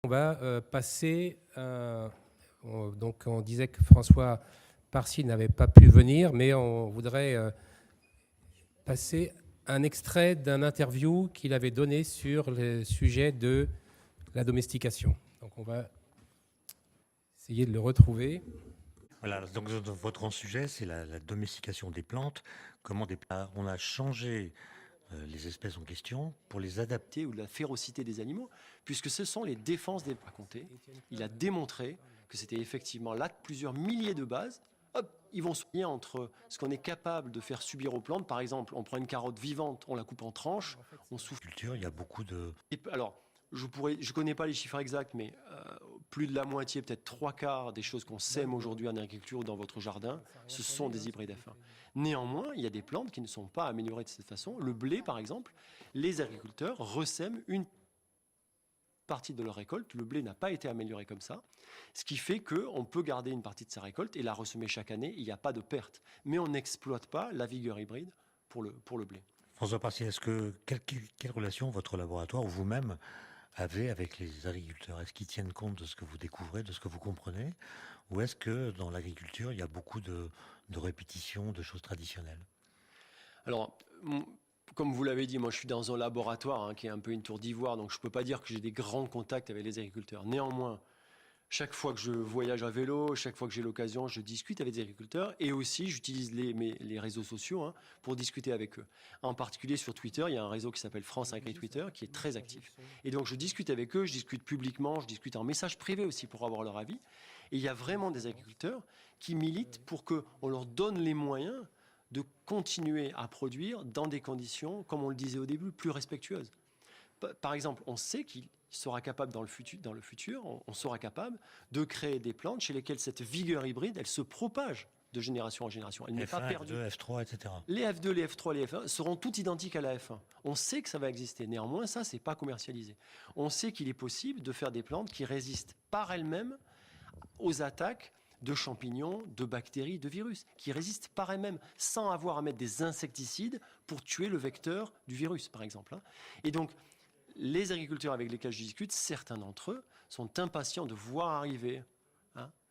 On va passer. Donc, on disait que François Parcy n'avait pas pu venir, mais on voudrait passer un extrait d'un interview qu'il avait donné sur le sujet de la domestication. Donc, on va essayer de le retrouver. Voilà, donc votre grand sujet, c'est la domestication des plantes. On a changé les espèces en question pour les adapter. Ou de la férocité des animaux, puisque ce sont les défenses des racontés. Il a démontré que c'était effectivement là que plusieurs milliers de bases, hop, ils vont se lier entre ce qu'on est capable de faire subir aux plantes. Par exemple, on prend une carotte vivante, on la coupe en tranches, on souffle. Il y a beaucoup de... Alors, je connais pas les chiffres exacts, mais plus de la moitié, peut-être 3/4 des choses qu'on sème aujourd'hui en agriculture ou dans votre jardin, ce sont des hybrides F1. Néanmoins, il y a des plantes qui ne sont pas améliorées de cette façon. Le blé, par exemple, les agriculteurs ressèment une partie de leur récolte. Le blé n'a pas été amélioré comme ça, ce qui fait qu'on peut garder une partie de sa récolte et la ressemer chaque année. Il n'y a pas de perte, mais on n'exploite pas la vigueur hybride pour le blé. François Parcy, quelle relation votre laboratoire ou vous-même avez avec les agriculteurs? Est-ce qu'ils tiennent compte de ce que vous découvrez, de ce que vous comprenez? Ou est-ce que dans l'agriculture, il y a beaucoup de répétitions, de choses traditionnelles? Alors, comme vous l'avez dit, moi je suis dans un laboratoire qui est un peu une tour d'ivoire, donc je ne peux pas dire que j'ai des grands contacts avec les agriculteurs. Néanmoins, chaque fois que je voyage à vélo, chaque fois que j'ai l'occasion, je discute avec des agriculteurs et aussi j'utilise les réseaux sociaux pour discuter avec eux. En particulier sur Twitter, il y a un réseau qui s'appelle France Agri Twitter qui est très actif. Et donc je discute avec eux, je discute publiquement, je discute en message privé aussi pour avoir leur avis. Et il y a vraiment des agriculteurs qui militent pour qu'on leur donne les moyens de continuer à produire dans des conditions, comme on le disait au début, plus respectueuses. Par exemple, on sait qu'il sera capable dans le futur, on sera capable de créer des plantes chez lesquelles cette vigueur hybride, elle se propage de génération en génération. Elle n'est pas perdue. F1, F2, F3, etc. Les F2, les F3, les F1 seront toutes identiques à la F1. On sait que ça va exister. Néanmoins, ça, c'est pas commercialisé. On sait qu'il est possible de faire des plantes qui résistent par elles-mêmes aux attaques de champignons, de bactéries, de virus, qui résistent par elles-mêmes, sans avoir à mettre des insecticides pour tuer le vecteur du virus, par exemple. Et donc, les agriculteurs avec lesquels je discute, certains d'entre eux sont impatients de voir arriver,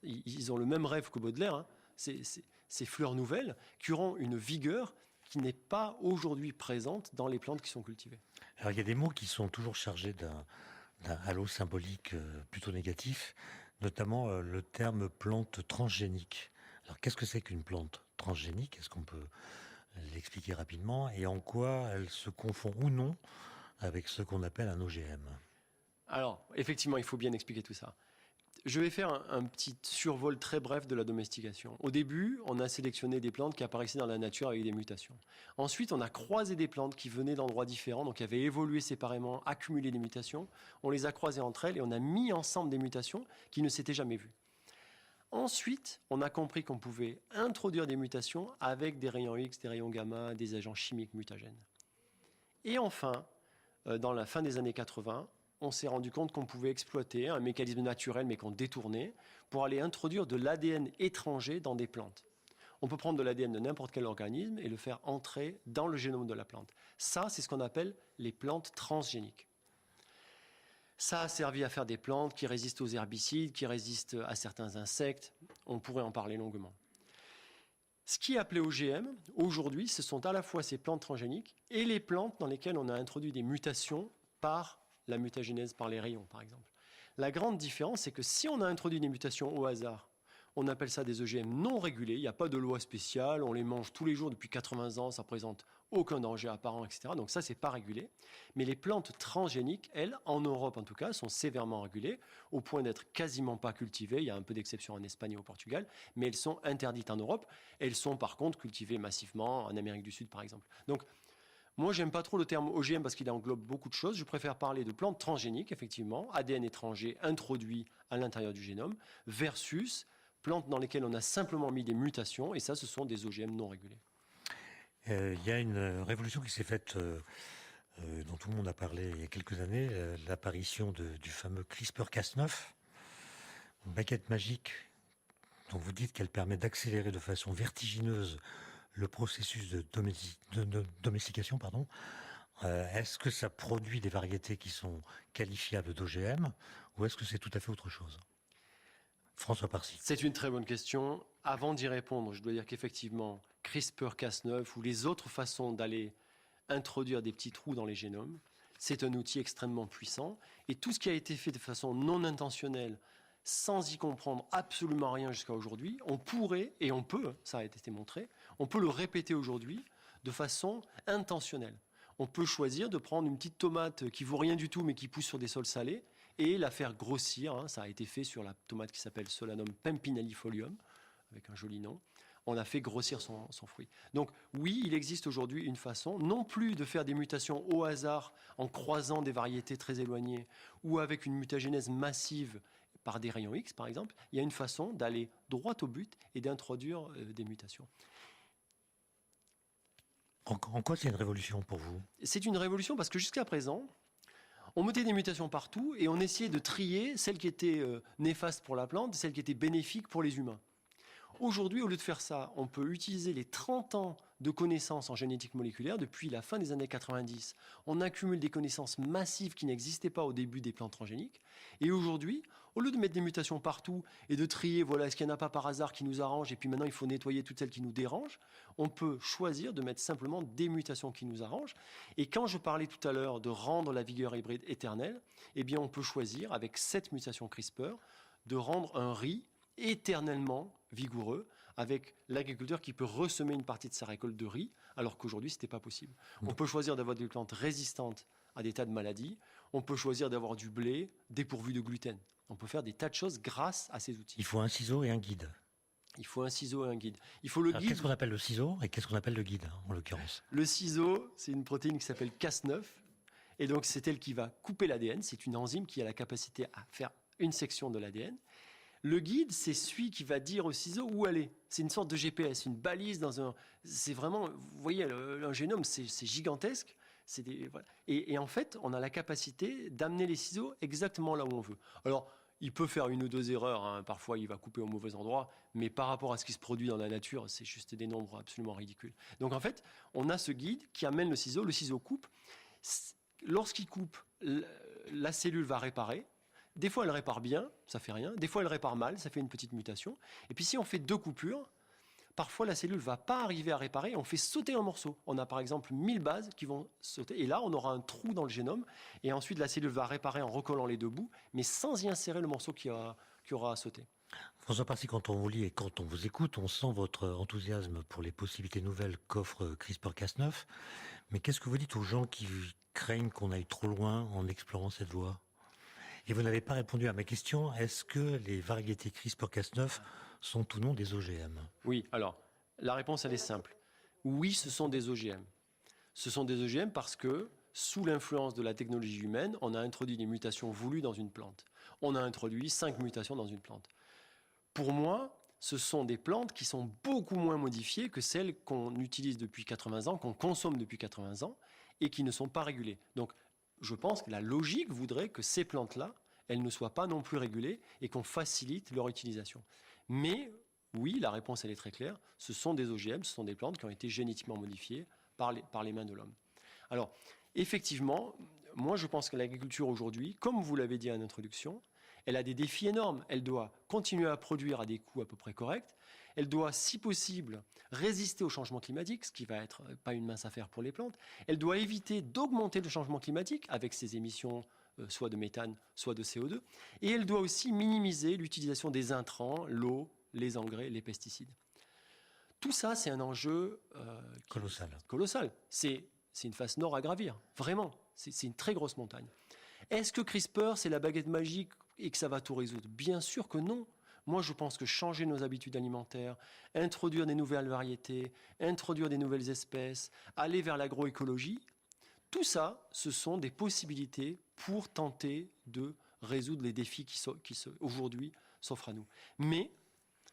ils ont le même rêve que Baudelaire, ces fleurs nouvelles qui auront une vigueur qui n'est pas aujourd'hui présente dans les plantes qui sont cultivées. Alors il y a des mots qui sont toujours chargés d'un halo symbolique plutôt négatif, notamment le terme plante transgénique. Alors qu'est-ce que c'est qu'une plante transgénique? Est-ce qu'on peut l'expliquer rapidement? Et en quoi elle se confond ou non avec ce qu'on appelle un OGM? Alors, effectivement, il faut bien expliquer tout ça. Je vais faire un petit survol très bref de la domestication. Au début, on a sélectionné des plantes qui apparaissaient dans la nature avec des mutations. Ensuite, on a croisé des plantes qui venaient d'endroits différents, donc qui avaient évolué séparément, accumulé des mutations. On les a croisées entre elles et on a mis ensemble des mutations qui ne s'étaient jamais vues. Ensuite, on a compris qu'on pouvait introduire des mutations avec des rayons X, des rayons gamma, des agents chimiques mutagènes. Et enfin, dans la fin des années 80, on s'est rendu compte qu'on pouvait exploiter un mécanisme naturel mais qu'on détournait pour aller introduire de l'ADN étranger dans des plantes. On peut prendre de l'ADN de n'importe quel organisme et le faire entrer dans le génome de la plante. Ça, c'est ce qu'on appelle les plantes transgéniques. Ça a servi à faire des plantes qui résistent aux herbicides, qui résistent à certains insectes. On pourrait en parler longuement. Ce qui est appelé OGM, aujourd'hui, ce sont à la fois ces plantes transgéniques et les plantes dans lesquelles on a introduit des mutations par la mutagénèse par les rayons, par exemple. La grande différence, c'est que si on a introduit des mutations au hasard, on appelle ça des OGM non régulés, il n'y a pas de loi spéciale, on les mange tous les jours depuis 80 ans, ça ne présente aucun danger apparent, etc. Donc ça, ce n'est pas régulé. Mais les plantes transgéniques, elles, en Europe en tout cas, sont sévèrement régulées, au point d'être quasiment pas cultivées. Il y a un peu d'exception en Espagne et au Portugal, mais elles sont interdites en Europe. Elles sont par contre cultivées massivement en Amérique du Sud, par exemple. Donc, moi, j'aime pas trop le terme OGM parce qu'il englobe beaucoup de choses. Je préfère parler de plantes transgéniques, effectivement, ADN étranger introduit à l'intérieur du génome, versus plantes dans lesquelles on a simplement mis des mutations, et ça, ce sont des OGM non régulés. Il y a une révolution qui s'est faite, dont tout le monde a parlé il y a quelques années, l'apparition du fameux CRISPR-Cas9, une baguette magique dont vous dites qu'elle permet d'accélérer de façon vertigineuse le processus de domestication, Est-ce que ça produit des variétés qui sont qualifiables d'OGM ou est-ce que c'est tout à fait autre chose? François Parcy. C'est une très bonne question. Avant d'y répondre, je dois dire qu'effectivement, CRISPR-Cas9 ou les autres façons d'aller introduire des petits trous dans les génomes, c'est un outil extrêmement puissant. Et tout ce qui a été fait de façon non intentionnelle, sans y comprendre absolument rien jusqu'à aujourd'hui, on pourrait, et on peut, ça a été montré, on peut le répéter aujourd'hui de façon intentionnelle. On peut choisir de prendre une petite tomate qui vaut rien du tout mais qui pousse sur des sols salés et la faire grossir. Ça a été fait sur la tomate qui s'appelle Solanum pimpinellifolium, avec un joli nom. On a fait grossir son fruit. Donc oui, il existe aujourd'hui une façon, non plus de faire des mutations au hasard en croisant des variétés très éloignées ou avec une mutagénèse massive par des rayons X, par exemple. Il y a une façon d'aller droit au but et d'introduire des mutations. En quoi c'est une révolution pour vous? C'est une révolution parce que jusqu'à présent, on mettait des mutations partout et on essayait de trier celles qui étaient néfastes pour la plante et celles qui étaient bénéfiques pour les humains. Aujourd'hui, au lieu de faire ça, on peut utiliser les 30 ans de connaissances en génétique moléculaire. Depuis la fin des années 90, on accumule des connaissances massives qui n'existaient pas au début des plantes transgéniques. Et aujourd'hui, au lieu de mettre des mutations partout et de trier, voilà, est-ce qu'il n'y en a pas par hasard qui nous arrange et puis maintenant il faut nettoyer toutes celles qui nous dérangent, on peut choisir de mettre simplement des mutations qui nous arrangent. Et quand je parlais tout à l'heure de rendre la vigueur hybride éternelle, eh bien on peut choisir avec cette mutation CRISPR de rendre un riz éternellement vigoureux, avec l'agriculteur qui peut ressemer une partie de sa récolte de riz, alors qu'aujourd'hui, ce n'était pas possible. On peut choisir d'avoir des plantes résistantes à des tas de maladies, on peut choisir d'avoir du blé dépourvu de gluten. On peut faire des tas de choses grâce à ces outils. Il faut un ciseau et un guide. Il faut un ciseau et un guide. Il faut le Alors, guide. qu'est-ce qu'on appelle le ciseau et qu'est-ce qu'on appelle le guide, en l'occurrence? Le ciseau, c'est une protéine qui s'appelle Cas9, et donc c'est elle qui va couper l'ADN. C'est une enzyme qui a la capacité à faire une section de l'ADN. Le guide, c'est celui qui va dire au ciseau où aller. C'est une sorte de GPS, une balise dans un. C'est vraiment, vous voyez, un génome, c'est gigantesque. Voilà. Et en fait, on a la capacité d'amener les ciseaux exactement là où on veut. Alors, il peut faire une ou deux erreurs. Hein. Parfois, il va couper au mauvais endroit. Mais par rapport à ce qui se produit dans la nature, c'est juste des nombres absolument ridicules. Donc, en fait, on a ce guide qui amène le ciseau coupe. Lorsqu'il coupe, la cellule va réparer. Des fois, elle répare bien, ça fait rien. Des fois, elle répare mal, ça fait une petite mutation. Et puis, si on fait 2 coupures, parfois, la cellule ne va pas arriver à réparer. On fait sauter un morceau. On a par exemple 1000 bases qui vont sauter. Et là, on aura un trou dans le génome. Et ensuite, la cellule va réparer en recollant les 2 bouts, mais sans y insérer le morceau qui aura à sauter. François Parcy, quand on vous lit et quand on vous écoute, on sent votre enthousiasme pour les possibilités nouvelles qu'offre CRISPR-Cas9. Mais qu'est-ce que vous dites aux gens qui craignent qu'on aille trop loin en explorant cette voie? Et vous n'avez pas répondu à ma question, est-ce que les variétés CRISPR-Cas9 sont ou non des OGM? Oui, alors, la réponse, elle est simple. Oui, ce sont des OGM. Ce sont des OGM parce que, sous l'influence de la technologie humaine, on a introduit des mutations voulues dans une plante. On a introduit 5 mutations dans une plante. Pour moi, ce sont des plantes qui sont beaucoup moins modifiées que celles qu'on utilise depuis 80 ans, qu'on consomme depuis 80 ans, et qui ne sont pas régulées. Donc, je pense que la logique voudrait que ces plantes-là, elles ne soient pas non plus régulées et qu'on facilite leur utilisation. Mais oui, la réponse elle est très claire, ce sont des OGM, ce sont des plantes qui ont été génétiquement modifiées par les mains de l'homme. Alors, effectivement, moi je pense que l'agriculture aujourd'hui, comme vous l'avez dit en introduction, elle a des défis énormes. Elle doit continuer à produire à des coûts à peu près corrects. Elle doit, si possible, résister au changement climatique, ce qui va être pas une mince affaire pour les plantes. Elle doit éviter d'augmenter le changement climatique avec ses émissions soit de méthane, soit de CO2. Et elle doit aussi minimiser l'utilisation des intrants, l'eau, les engrais, les pesticides. Tout ça, c'est un enjeu colossal. C'est une face nord à gravir, vraiment. C'est une très grosse montagne. Est-ce que CRISPR, c'est la baguette magique et que ça va tout résoudre? Bien sûr que non. Moi, je pense que changer nos habitudes alimentaires, introduire des nouvelles variétés, introduire des nouvelles espèces, aller vers l'agroécologie, tout ça, ce sont des possibilités pour tenter de résoudre les défis qui aujourd'hui s'offrent à nous. Mais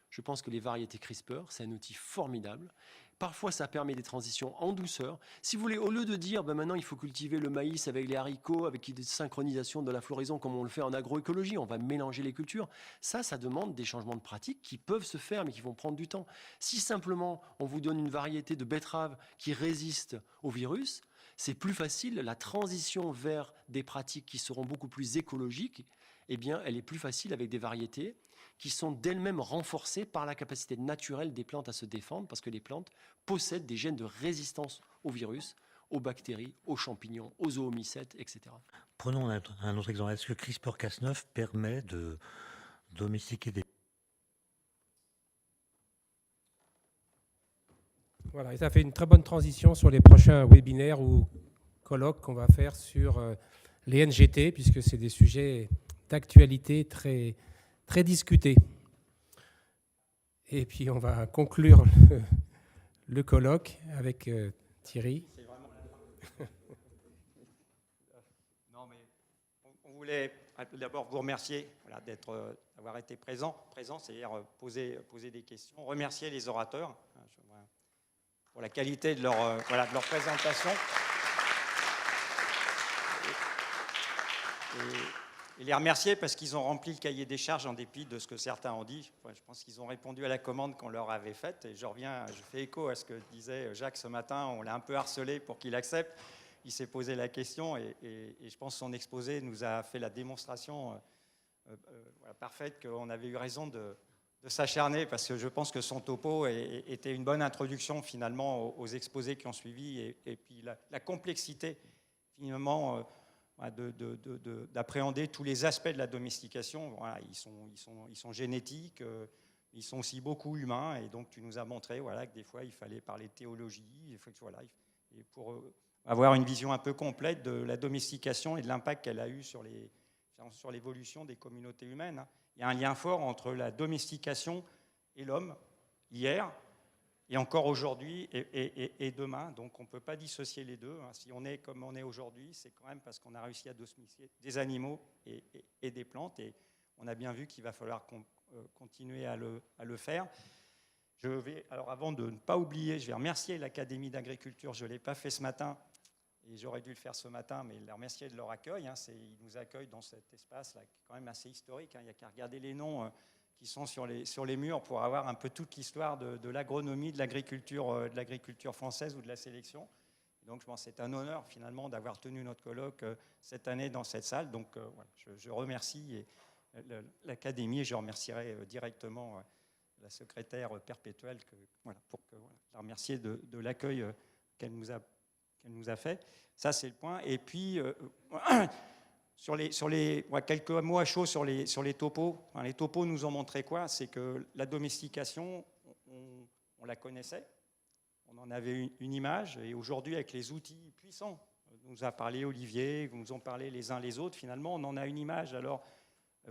je pense que les variétés CRISPR, c'est un outil formidable. Parfois, ça permet des transitions en douceur. Si vous voulez, au lieu de dire maintenant il faut cultiver le maïs avec les haricots, avec des synchronisations de la floraison comme on le fait en agroécologie, on va mélanger les cultures. Ça demande des changements de pratiques qui peuvent se faire, mais qui vont prendre du temps. Si simplement on vous donne une variété de betterave qui résiste au virus, c'est plus facile. La transition vers des pratiques qui seront beaucoup plus écologiques, eh bien, elle est plus facile avec des variétés qui sont d'elles-mêmes renforcées par la capacité naturelle des plantes à se défendre, parce que les plantes possèdent des gènes de résistance aux virus, aux bactéries, aux champignons, aux oomycètes, etc. Prenons un autre exemple. Est-ce que CRISPR-Cas9 permet de domestiquer des... Voilà, et ça fait une très bonne transition sur les prochains webinaires ou colloques qu'on va faire sur les NGT, puisque c'est des sujets d'actualité très, très discutés. Et puis on va conclure le colloque avec Thierry. C'est vraiment non, mais on voulait d'abord vous remercier d'avoir été présent, c'est-à-dire poser des questions, remercier les orateurs pour la qualité de leur présentation. Et les remercier parce qu'ils ont rempli le cahier des charges en dépit de ce que certains ont dit. Je pense qu'ils ont répondu à la commande qu'on leur avait faite. Et je fais écho à ce que disait Jacques ce matin. On l'a un peu harcelé pour qu'il accepte. Il s'est posé la question et je pense que son exposé nous a fait la démonstration parfaite qu'on avait eu raison de s'acharner, parce que je pense que son topo était une bonne introduction finalement aux exposés qui ont suivi et puis la complexité finalement d'appréhender tous les aspects de la domestication. Voilà, ils sont génétiques, ils sont aussi beaucoup humains, et donc tu nous as montré que des fois il fallait parler de théologie, et pour avoir une vision un peu complète de la domestication et de l'impact qu'elle a eu sur l'évolution des communautés humaines. Il y a un lien fort entre la domestication et l'homme, hier, et encore aujourd'hui et demain. Donc on ne peut pas dissocier les deux. Si on est comme on est aujourd'hui, c'est quand même parce qu'on a réussi à domestiquer des animaux et des plantes. Et on a bien vu qu'il va falloir continuer à le faire. Alors avant de ne pas oublier, je vais remercier l'Académie d'agriculture. Je ne l'ai pas fait ce matin, et j'aurais dû le faire ce matin, mais les remercier de leur accueil. Ils nous accueillent dans cet espace-là, qui est quand même assez historique. Il n'y a qu'à regarder les noms qui sont sur les murs pour avoir un peu toute l'histoire de l'agronomie, de l'agriculture française ou de la sélection. Donc je pense que c'est un honneur finalement d'avoir tenu notre colloque cette année dans cette salle. Donc je remercie l'Académie, et je remercierai directement la secrétaire perpétuelle pour la remercier de l'accueil qu'elle nous a fait. Ça, c'est le point. Et puis, quelques mots à chaud sur les topos. Les topos nous ont montré quoi? C'est que la domestication, on la connaissait, on en avait une image, et aujourd'hui, avec les outils puissants, nous a parlé Olivier, nous ont parlé les uns les autres, finalement, on en a une image, alors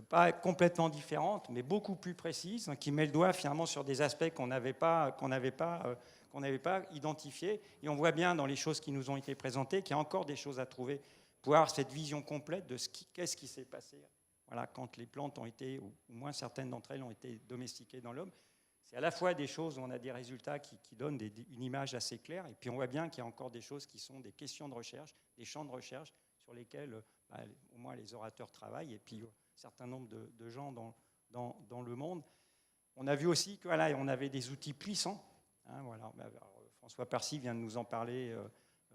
pas complètement différente, mais beaucoup plus précise, qui met le doigt finalement sur des aspects qu'on n'avait pas identifiés. Et on voit bien dans les choses qui nous ont été présentées qu'il y a encore des choses à trouver pour avoir cette vision complète de qu'est-ce qui s'est passé quand les plantes ont été, ou au moins certaines d'entre elles ont été domestiquées dans l'homme. C'est à la fois des choses où on a des résultats qui donnent une image assez claire, et puis on voit bien qu'il y a encore des choses qui sont des questions de recherche, des champs de recherche sur lesquels au moins les orateurs travaillent, et puis un certain nombre de gens dans le monde. On a vu aussi qu'on avait des outils puissants. François Parcy vient de nous en parler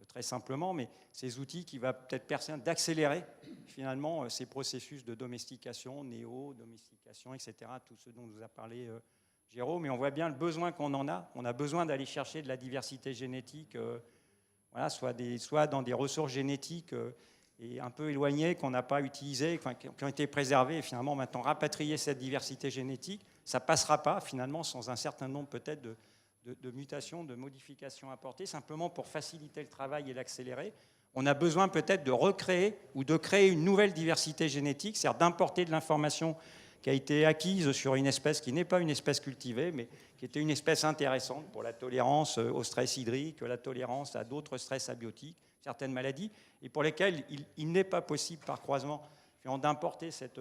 très simplement, mais ces outils qui va peut-être permettre d'accélérer finalement ces processus de domestication, néo-domestication, etc., tout ce dont nous a parlé Jérôme. Et on voit bien le besoin qu'on en a. On a besoin d'aller chercher de la diversité génétique, soit dans des ressources génétiques et un peu éloignées, qu'on n'a pas utilisées, qui ont été préservées, et finalement maintenant rapatrier cette diversité génétique, ça ne passera pas finalement sans un certain nombre peut-être de mutations, de modifications apportées, simplement pour faciliter le travail et l'accélérer. On a besoin peut-être de recréer ou de créer une nouvelle diversité génétique, c'est-à-dire d'importer de l'information qui a été acquise sur une espèce qui n'est pas une espèce cultivée, mais qui était une espèce intéressante pour la tolérance au stress hydrique, la tolérance à d'autres stress abiotiques, certaines maladies, et pour lesquelles il n'est pas possible par croisement d'importer cette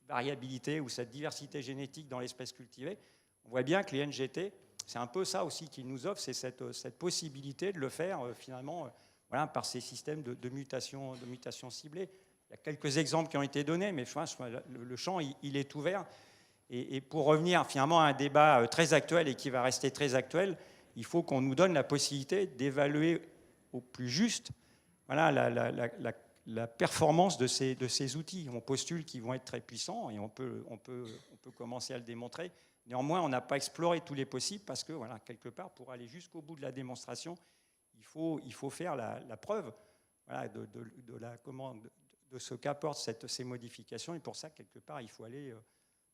variabilité ou cette diversité génétique dans l'espèce cultivée. On voit bien que les NGT, c'est un peu ça aussi qu'ils nous offrent, c'est cette possibilité de le faire finalement par ces systèmes de mutation ciblées. Il y a quelques exemples qui ont été donnés, mais le champ, il est ouvert. Et pour revenir finalement à un débat très actuel et qui va rester très actuel, il faut qu'on nous donne la possibilité d'évaluer au plus juste voilà, la performance de ces outils. On postule qu'ils vont être très puissants et on peut commencer à le démontrer. Néanmoins, on n'a pas exploré tous les possibles parce que, voilà, quelque part, pour aller jusqu'au bout de la démonstration, il faut faire la preuve voilà, de ce qu'apportent ces modifications. Et pour ça, quelque part, il faut aller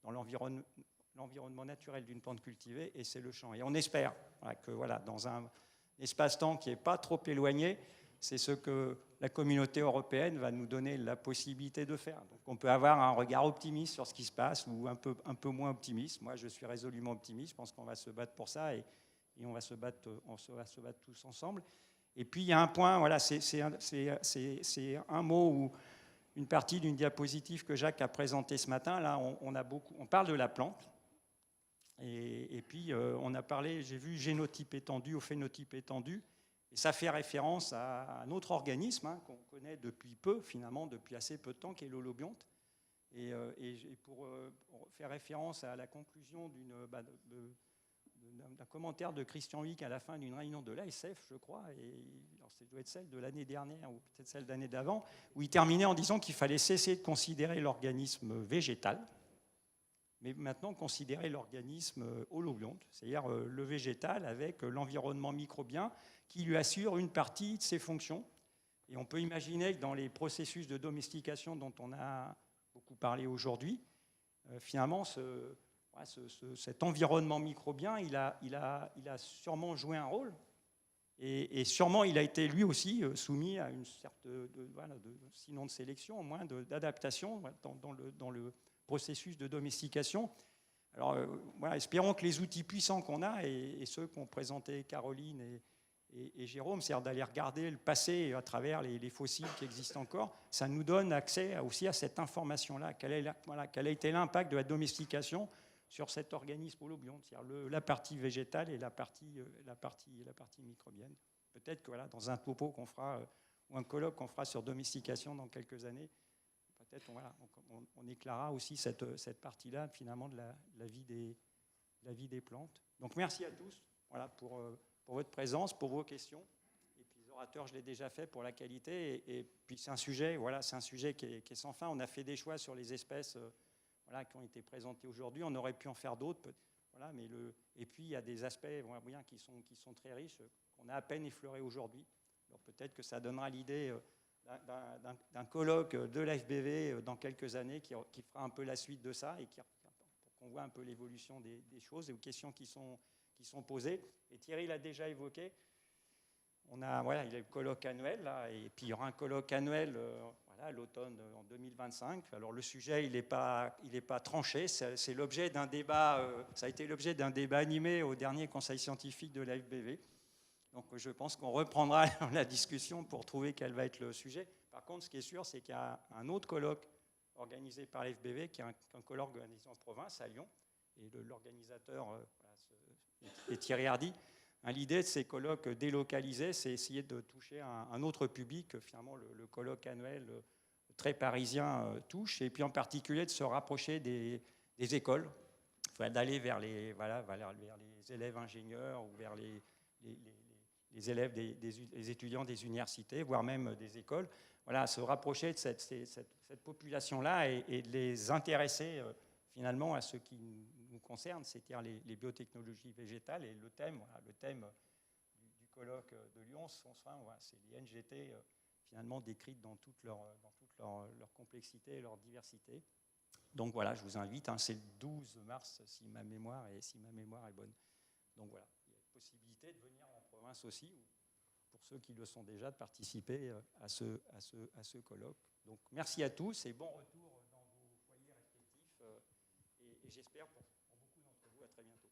dans l'environnement naturel d'une plante cultivée, et c'est le champ. Et on espère voilà, que voilà, dans un espace-temps qui n'est pas trop éloigné, c'est ce que la communauté européenne va nous donner la possibilité de faire. Donc on peut avoir un regard optimiste sur ce qui se passe ou un peu moins optimiste. Moi, je suis résolument optimiste. Je pense qu'on va se battre pour ça et on va se battre tous ensemble. Et puis, il y a un point, voilà, c'est un mot ou une partie d'une diapositive que Jacques a présentée ce matin. Là, on parle de la plante. Et puis, on a parlé, j'ai vu génotype étendu au phénotype étendu. Et ça fait référence à un autre organisme qu'on connaît depuis peu, finalement, depuis assez peu de temps, qui est l'holobionte. Et pour faire référence à la conclusion d'un commentaire de Christian Huyck à la fin d'une réunion de l'ASF, je crois, et alors ça doit être celle de l'année dernière ou peut-être celle d'année d'avant, où il terminait en disant qu'il fallait cesser de considérer l'organisme végétal, mais maintenant considérer l'organisme holobionte, c'est-à-dire le végétal avec l'environnement microbien qui lui assure une partie de ses fonctions. Et on peut imaginer que dans les processus de domestication dont on a beaucoup parlé aujourd'hui, finalement, cet environnement microbien, il a sûrement joué un rôle. Et sûrement, il a été lui aussi soumis à une sorte sinon de sélection, au moins d'adaptation dans le processus de domestication. Alors, voilà, espérons que les outils puissants qu'on a et ceux qu'ont présentés Caroline et Jérôme, c'est-à-dire d'aller regarder le passé à travers les fossiles qui existent encore, ça nous donne accès aussi à cette information-là. Quel a été l'impact de la domestication sur cet organisme holobionte, c'est-à-dire la partie végétale et la partie microbienne. Peut-être que voilà, dans un topo qu'on fera, ou un colloque qu'on fera sur domestication dans quelques années, peut-être on éclairera aussi cette partie-là finalement de la vie des plantes. Donc merci à tous voilà, pour votre présence, pour vos questions. Et puis les orateurs, je l'ai déjà fait pour la qualité. Et puis c'est un sujet qui est sans fin. On a fait des choix sur les espèces qui ont été présentées aujourd'hui. On aurait pu en faire d'autres. Voilà, et puis il y a des aspects qui sont très riches qu'on a à peine effleurés aujourd'hui. Alors peut-être que ça donnera l'idée d'un colloque de l'AFBV dans quelques années qui fera un peu la suite de ça et pour qu'on voit un peu l'évolution des choses et aux questions qui sont posées. Et Thierry l'a déjà évoqué. Il y a le colloque annuel, là, et puis il y aura un colloque annuel à l'automne en 2025. Alors le sujet, il n'est pas tranché, c'est l'objet d'un débat, ça a été l'objet d'un débat animé au dernier conseil scientifique de l'AFBV. Donc je pense qu'on reprendra la discussion pour trouver quel va être le sujet. Par contre, ce qui est sûr, c'est qu'il y a un autre colloque organisé par l'AFBV, qui est un colloque organisé en province, à Lyon, et l'organisateur est Thierry Hardy. L'idée de ces colloques délocalisés, c'est essayer de toucher un autre public que finalement le colloque annuel très parisien touche, et puis en particulier de se rapprocher des écoles, d'aller vers les élèves ingénieurs ou vers les élèves des étudiants des universités, voire même des écoles, se rapprocher de cette population-là et de les intéresser finalement à ce qui nous concerne, c'est-à-dire les biotechnologies végétales. Et le thème du colloque de Lyon, c'est l'INGT finalement décrite dans toute leur complexité et leur diversité. Donc voilà, je vous invite, c'est le 12 mars si ma mémoire est bonne. Donc voilà, il y a possibilité de venir en province aussi, ou pour ceux qui le sont déjà, de participer à ce colloque. Donc merci à tous et bon retour dans vos foyers respectifs et j'espère pour beaucoup d'entre vous à très bientôt.